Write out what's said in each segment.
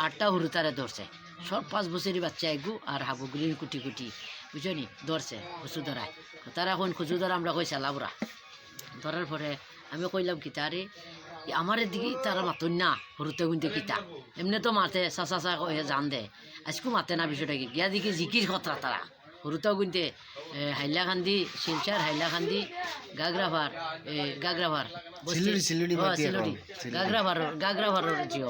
8টা হুরুতারে ধরছে, সব 5 বছরের বাচ্চা এগু আর হাবুগুলির কুটি কুটি, বুঝছো নি, ধরছে কচু ধরায়। তারা এখন কচু ধরা আমরা কই চালাবরা ধরার পরে আমি কইলাম কি তারে আমার দিকে তারা মাতুন না হরুতে গুনতে কিতা এমনি তো মাতে চাচা চা কয়ে জান দে, আজকু মাতে না বিষয়টা কি গিয়া দিকে জিকির খতরা তারা হরুতাও গুনতে হাইলাকান্দি শিলচার হাইলাকান্দি গাগরাভার গাগরাভার সিলুড়ি গাগরাভারের জিও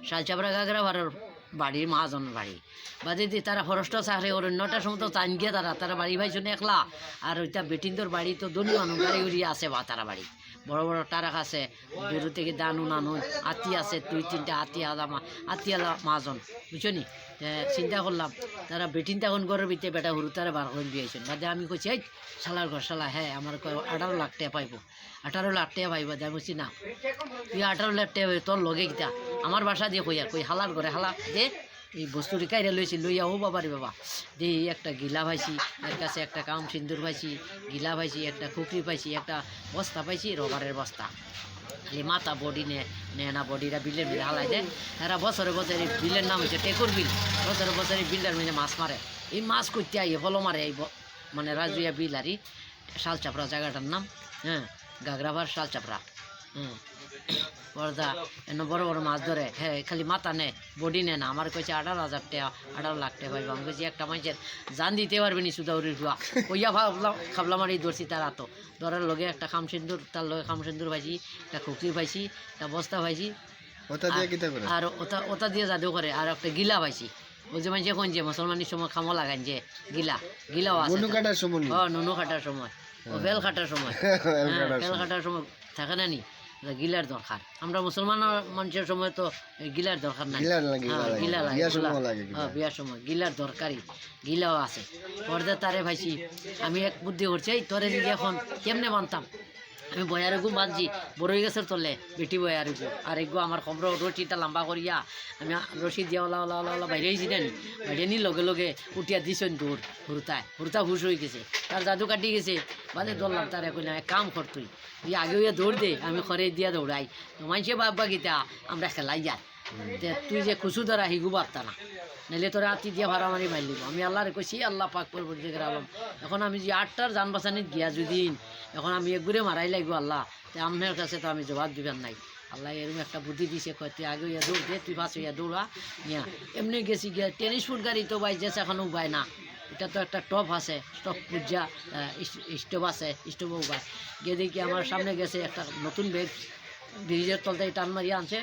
শালচাপড়া গাগরাভারের বাড়ির মহাজনের বাড়ি বাদে দিয়ে তারা ফরেস্ট চাকরি করে 9টার সময় তো টাইম গিয়ে তারা বাড়ি ভাইছো একলা। আর ওইটা বেটিন্দর বাড়ি তো দনি মানুষ গাড়ি উড়িয়ে আছে বা তারা বাড়ি বড় বড় টারাক আছে, দূর থেকে দানু নানু আত্মী আছে, 2-3টা আত্মীয়ালা মহাজন, বুঝছো নি। চিন্তা করলাম তারা বেটিন তখন ঘরের ভিতরে বেটা হুরু তারা বার করে দিয়েছেন। বাদে আমি কইছি এই শালার ঘর শালা, হ্যাঁ আমার 18 লাখ টাকা পাইব, 18 লাখ টাকা পাইব। আমি বলছি না তুই 18 লাখ টাকা তোর লগে গিতা আমার বাসা দিয়ে কই আর কই হালার ঘরে হালা দে এই বস্তুটি কাইরে লইছি লইয়া ও বাবারে বাবা দে একটা গিলা পাইছি, এর কাছে একটা কাম সিন্দুর পাইছি, গিলা পাইছি, একটা খুকরি পাইছি, একটা বস্তা পাইছি, রবারের বস্তা। খালি মাথা বডি নে না বডিরা বিলের মধ্যে হালাই দেয়। এরা বছরে বছরে বিলের নাম হচ্ছে টেকুর বিল, বছরে বছরে বিলের মধ্যে মাছ মারে। এই মাছ করতে আইয়ে ফলো মারে এই মানে রাজুয়া বিল আরই শালচাপড়া জায়গাটার নাম, হ্যাঁ গাগরাভার শালচাপড়া। পর্দা এনে বড় বড় মাছ ধরে, হ্যাঁ খালি মাথা নে বডি নে না। আমার কইছে 18,000 টাকা 18 লাখ টাকা পাইব। আমি কইছি একটা মানুষের জান দিতে পারবে নি সুদাউরির হুয়া কইয়া খাবলা মারি ধরছি তারা তো ধরার লগে একটা খাম সিন্দুর, তার লগে খাম সিন্দুর পাইছি, একটা খুকরি পাইছি, একটা বস্তা পাইছি, আর ওটা দিয়ে জাদু করে, আর একটা গিলা পাইছি। ওই যে মানুষ কোন যে মুসলমানের সময় খামো লাগান যে গিলাও আছে নুনু কাটার সময় ও বেল কাটার সময়, বেল কাটার সময় থাকে না নি গিলার দরকার। আমরা মুসলমান মানুষের সময় তো গিলার দরকার নাই, গিলা লাগে বিয়ার সময় গিলার দরকারই, গিলাও আছে। পর্দা তারে ভাইছি আমি এক বুদ্ধি করছি এই তোরে দিদি এখন কেমনে বানতাম। আমি বয়ারেগু বাঁধছি বড়ই গাছের তলে বেটি বয়ারেগু, আর এগু আমার খবর রশিটা লম্বা করিয়া আমি রশি দিয়া ওলা ওলা ওলা ওলা বাইরে আইছি জানি, বাইরে নি লগে লগে উঠিয়া দিছেন দৌড় হুরতা হুশ হয়ে গেছে, তার জাদু কাটি গেছে। বাদে ধরলাম তারে কইলাম এক কাম কর তুই আগে হইয়া দৌড় দে, আমি খরে দিয়া দৌড়াই মানুষে বাবা গীতা আমরা খেলাই যাই, তুই যে খুশু ধরা হিগু বার্তা না নাইলে তোরা আতি দিয়া ভাড়া মারি মারি দিব। আমি আল্লাহরে কইছি আল্লাহ পাক পরবর্তীকার আলম এখন আমি যে 8টার যান বাঁচানিত গিয়া যদি এখন আমি একগুড়ে মারাই লাগবো আল্লাহ, তো আপনার কাছে তো আমি জবাব দিবেন নাই। আল্লাহ এরকম একটা বুদ্ধি দিছে, কয় তুই আগে হইয়া দৌড় দে, তুই পাঁচ হইয়া দৌড়া নিয়া। এমনি গেছি গিয়া টেনিস ফুট গাড়ি তো বাইছে এখন উপায় না, এটা তো একটা টপ আছে, স্টপ পূজা স্টোভ আছে, স্টোভও উপায় গিয়ে দেখি আমার সামনে গেছে একটা নতুন ব্যাগ ব্রিজের তলতে টান মারিয়া আনছে,